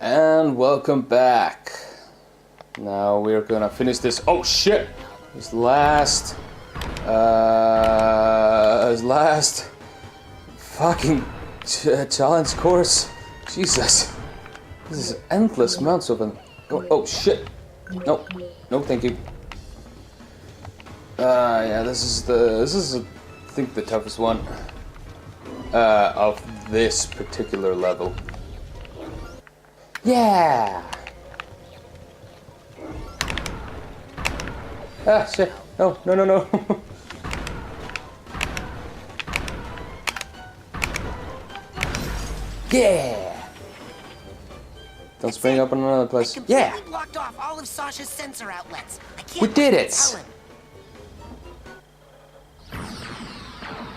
And welcome back. Now we're gonna finish this. Oh shit! This last fucking challenge course. Jesus, this is endless amounts of them. Oh shit! No, no, thank you. Yeah, this is I think the toughest one of this particular level. Yeah. Ah shit! No, no, no, no. Yeah. Don't spring up on another place. Yeah. Blocked off all of Sasha's sensor outlets. I can't We did it. tell him.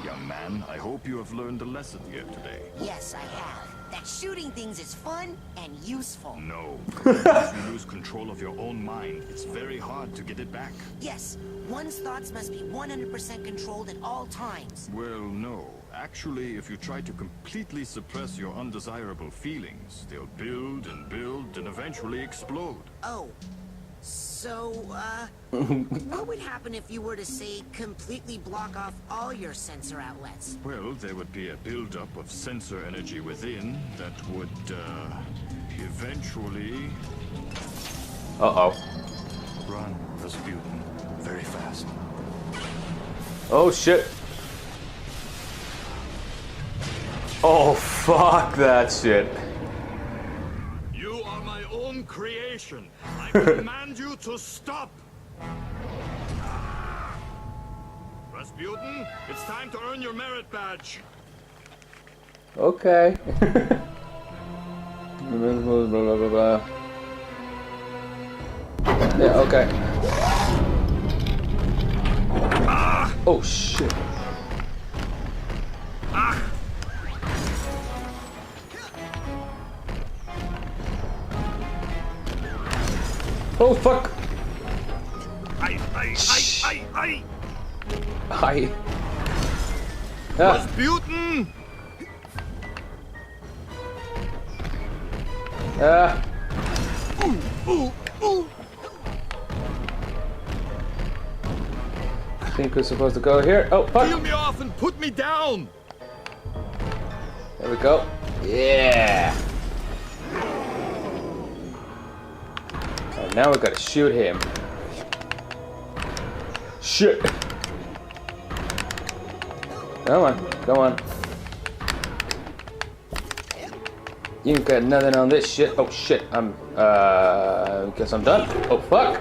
Young man, I hope you have learned a lesson here today. Yes, I have. That shooting things is fun and useful. No. Once you lose control of your own mind, it's very hard to get it back. Yes, one's thoughts must be 100% controlled at all times. Well, no. Actually, if you try to completely suppress your undesirable feelings, they'll build and eventually explode. Oh. So, what would happen if you were to, say, completely block off all your sensor outlets? Well, there would be a buildup of sensor energy within that would, eventually... Uh-oh. Run, Rasputin. Very fast. Oh shit. Oh fuck that shit. You are my own creation. I command you to stop. Rasputin, it's time to earn your merit badge. Okay. Blah, blah, blah, blah. Yeah, okay. Oh shit. Oh fuck. Ai. Hi. Ah. Rasputin! Ah. I think we're supposed to go here. Oh Peel fuck. me off and put me down! There we go. Yeah. And now we gotta shoot him. Shit. Come on, come on. You ain't got nothing on this shit. Oh shit, guess I'm done. Oh fuck.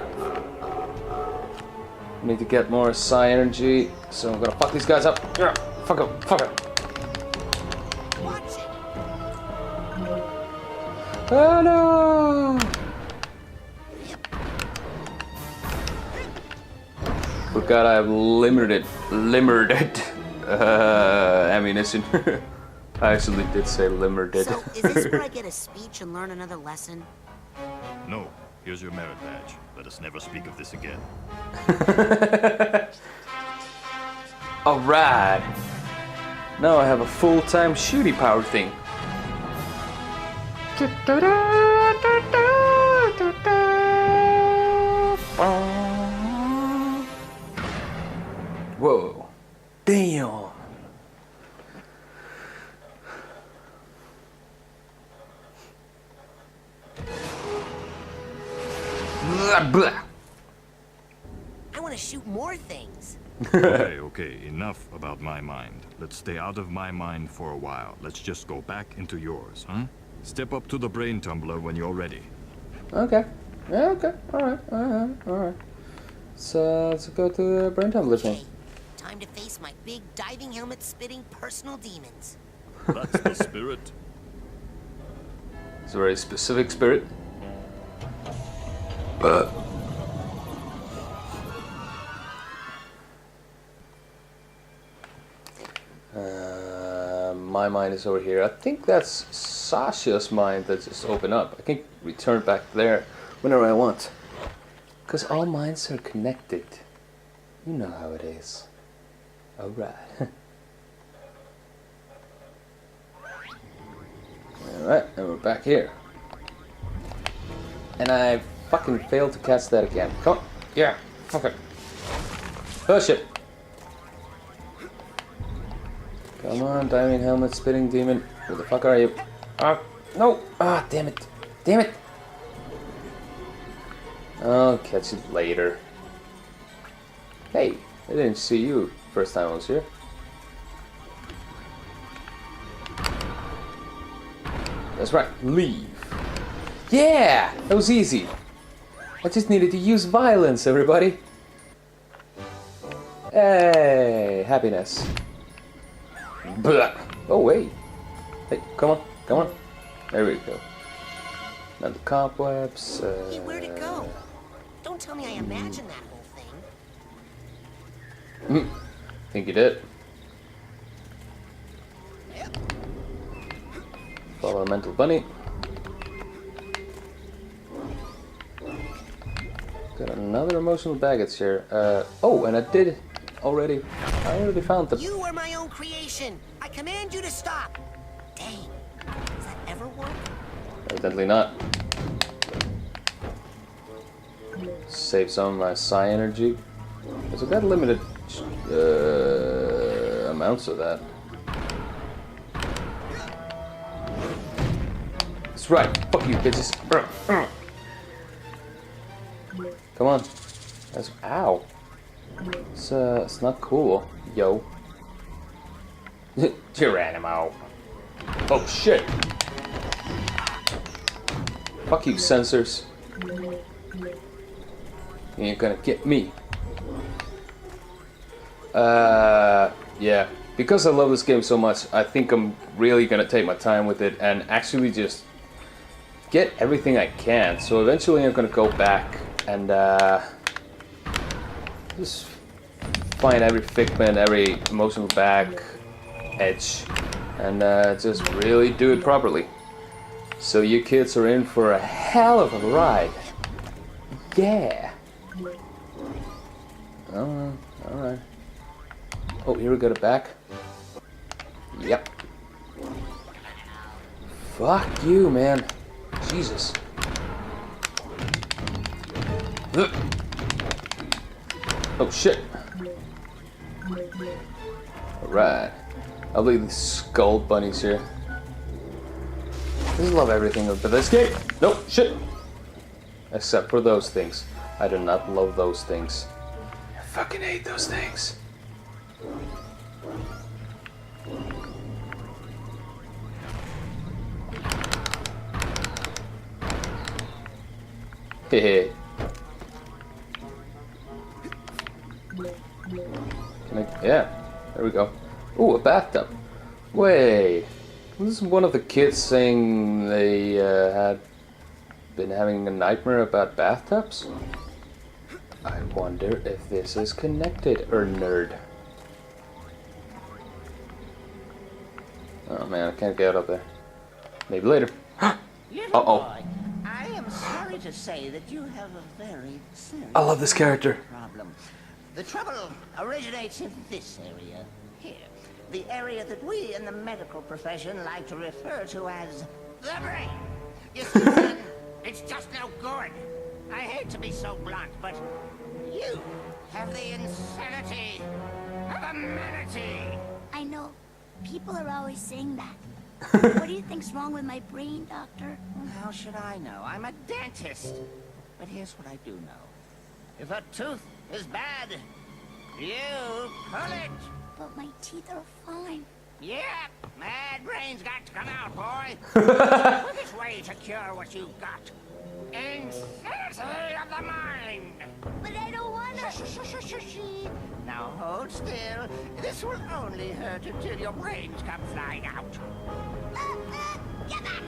Need to get more psi energy, so I'm gonna fuck these guys up. Yeah, fuck them, fuck them. Watch it. Oh no! Forgot I have limited ammunition. I actually did say limited. So, is this where I get a speech and learn another lesson? No, here's your merit badge. Let us never speak of this again. Alright. Now I have a full-time shooty power thing. Whoa. Damn. Blah, blah. I want to shoot more things. Okay, enough about my mind. Let's stay out of my mind for a while. Let's just go back into yours, huh? Step up to the brain tumbler when you're ready. Okay. Yeah, okay. Alright. So let's go to the brain tumbler thing. Okay, time to face my big diving helmet spitting personal demons. That's the spirit. It's a very specific spirit. My mind is over here. I think that's Sasha's mind that just opened up. I can return back there whenever I want. Because all minds are connected. You know how it is. Alright. Alright, and we're back here. And I fucking failed to catch that again. Come on. Yeah. Okay. Push it. Come on, diving helmet, spitting demon. Who the fuck are you? Ah, no. Ah, damn it. Damn it. I'll catch it later. Hey, I didn't see you first time I was here. That's right, leave. Yeah, that was easy. I just needed to use violence, everybody. Hey, happiness. Blah. Oh, wait. Hey, come on, come on. There we go. Now the cobwebs. Hey, where'd it go? Don't tell me I imagined that whole thing. Think you did. Follow a mental bunny. Got another emotional baggage here. Oh, and I already found them. You are my own creation. I command you to stop. Dang. Does that ever work? Evidently not. Save some of my psi energy. Because I've got limited amounts of that. That's right. Fuck you, bitches. Come on. That's ow. It's not cool, yo. Geronimo. Oh shit. Fuck you, censors. You ain't gonna get me. Yeah. Because I love this game so much, I think I'm really gonna take my time with it and actually just get everything I can. So eventually I'm gonna go back and just find every figment, every emotional bag, edge, and just really do it properly. So you kids are in for a hell of a ride. Yeah. Alright. Oh, here we got a back. Yep. Fuck you, man. Jesus. Ugh. Oh shit. Alright. I believe these skull bunnies here. I just love everything about this game. Nope, shit. Except for those things. I do not love those things. I fucking hate those things. Hehe. Yeah, there we go. Ooh, a bathtub. Wait. This is one of the kids saying they had been having a nightmare about bathtubs? I wonder if this is connected, or nerd. Oh man, I can't get up there. Maybe later. Little boy, I am sorry to say that you have a very serious I love this character. problem. The trouble originates in this area here. The area that we in the medical profession like to refer to as the brain. You see, son, it's just no good. I hate to be so blunt, but you have the insanity of a manatee. I know. People are always saying that. What do you think's wrong with my brain, Doctor? How should I know? I'm a dentist. But here's what I do know. If a tooth is bad, you pull it. But my teeth are fine. Yeah, mad brain's got to come out, boy. The quickest way to cure what you've got. Insanity of the mind. But I don't wanna. Shh. Now hold still. This will only hurt until your brains come flying out. Get back!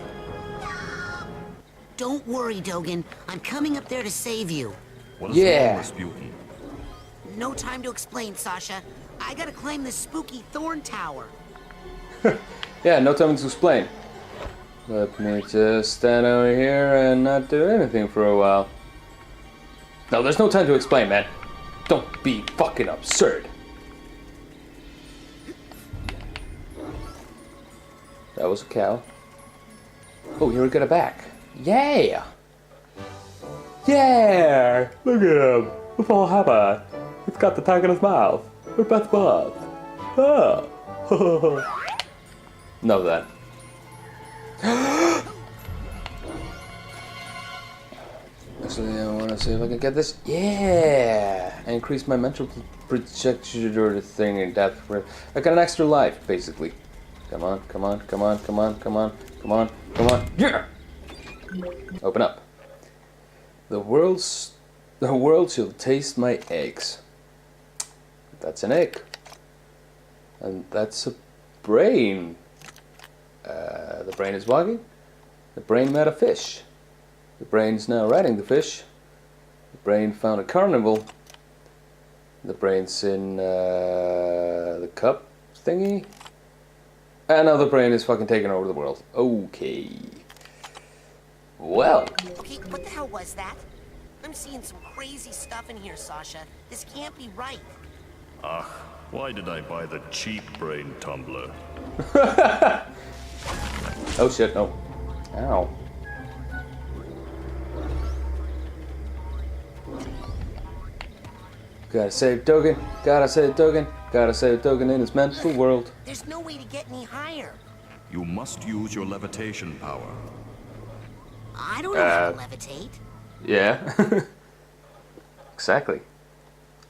No! Don't worry, Dogen. I'm coming up there to save you. What is Yeah. wrong, Rasputin? No time to explain, Sasha. I gotta climb this spooky thorn tower. Yeah, no time to explain. Let me just stand over here and not do anything for a while. No, there's no time to explain, man. Don't be fucking absurd. That was a cow. Oh, here we got a back. Yeah! Yeah! Look at him! What's all happened? He's got the tag in his mouth. We're best buds. Ah! Enough of that. Actually, I want to see if I can get this. Yeah! I increase my mental projector thing in depth. I got an extra life, basically. Come on, come on, come on, come on, come on, come on, come on. Yeah! Open up. The world shall taste my eggs. That's an egg. And that's a brain. The brain is walking. The brain met a fish. The brain's now riding the fish. The brain found a carnival. The brain's in the cup thingy. And now the brain is fucking taking over the world. Okay. Well. Okay, what the hell was that? I'm seeing some crazy stuff in here, Sasha. This can't be right. Ah, why did I buy the cheap brain tumbler? Oh shit, no. Ow. Gotta save Dogen, gotta save Dogen, gotta save Dogen in his mental world. There's no way to get any higher. You must use your levitation power. I don't know how to levitate. Yeah. Exactly.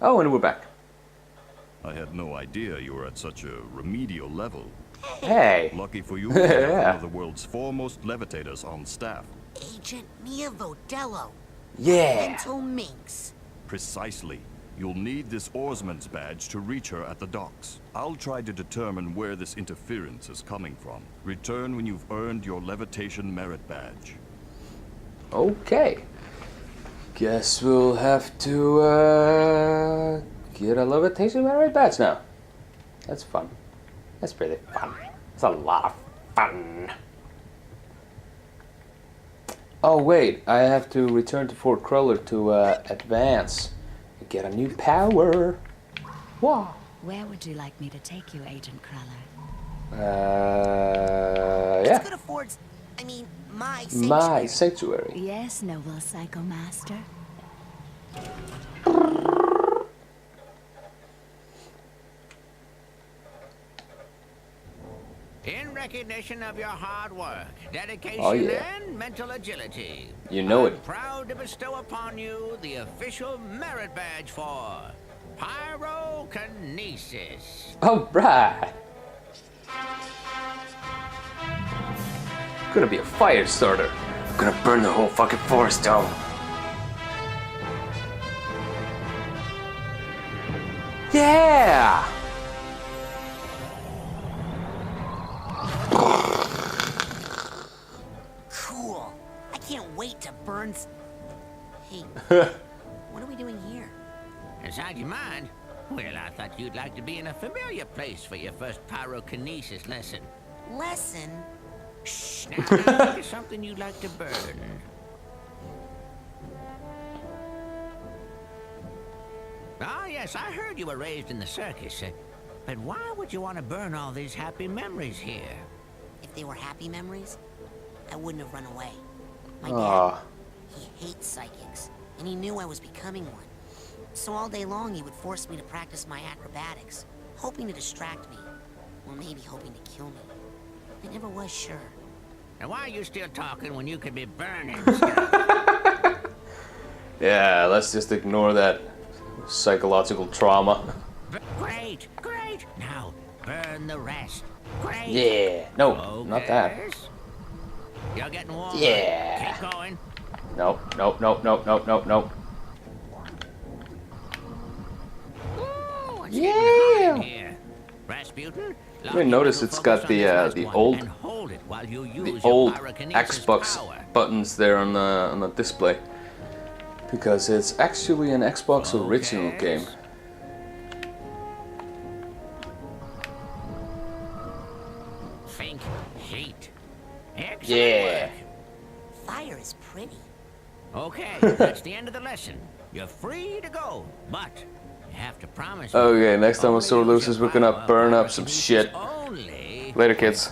Oh, and we're back. I had no idea you were at such a remedial level. Hey. Lucky for you, we have Yeah. one of the world's foremost levitators on staff. Agent Mia Vodello. Yeah. Mental minx. Precisely. You'll need this oarsman's badge to reach her at the docks. I'll try to determine where this interference is coming from. Return when you've earned your levitation merit badge. Okay. Guess we'll have to get a levitation merit badge now. That's fun. That's pretty fun. It's a lot of fun. Oh wait, I have to return to Fort Cruller to advance and get a new power. Wow. Where would you like me to take you, Agent Cruller? Yeah. Let's go to Ford's, my sanctuary. My sanctuary. Yes, noble Psycho Master. In recognition of your hard work, dedication, Oh, yeah. and mental agility, You know I'm it. proud to bestow upon you the official merit badge for Pyrokinesis. Alright. Gonna be a fire starter. I'm gonna burn the whole fucking forest down. Yeah! Cool. I can't wait to burn. Hey, what are we doing here? Inside your mind? Well, I thought you'd like to be in a familiar place for your first pyrokinesis lesson. Lesson? Shh, now think of something you'd like to burn. Ah, yes, I heard you were raised in the circus. But why would you want to burn all these happy memories here? If they were happy memories, I wouldn't have run away. My Aw. dad, he hates psychics, and he knew I was becoming one. So all day long he would force me to practice my acrobatics, hoping to distract me, or maybe hoping to kill me. I never was sure. And why are you still talking when you could be burning stuff? Yeah, let's just ignore that psychological trauma. Great, great. Now, burn the rest. Great. Yeah. No, not that. Focus. You're getting warm. Yeah. Keep going. Nope, nope, nope, nope, nope, nope, nope. Ooh, it's Yeah. getting hot in here. Rasputin, You may notice it's got the old Xbox buttons there on the display, because it's actually an Xbox original game. Think heat. Excellent Yeah. work. Fire is pretty. Okay, that's the end of the lesson. You're free to go, but you have to promise me Okay, next time a only sword use loses, your we're gonna power burn up some pyrokinesis shit. only Later, kids.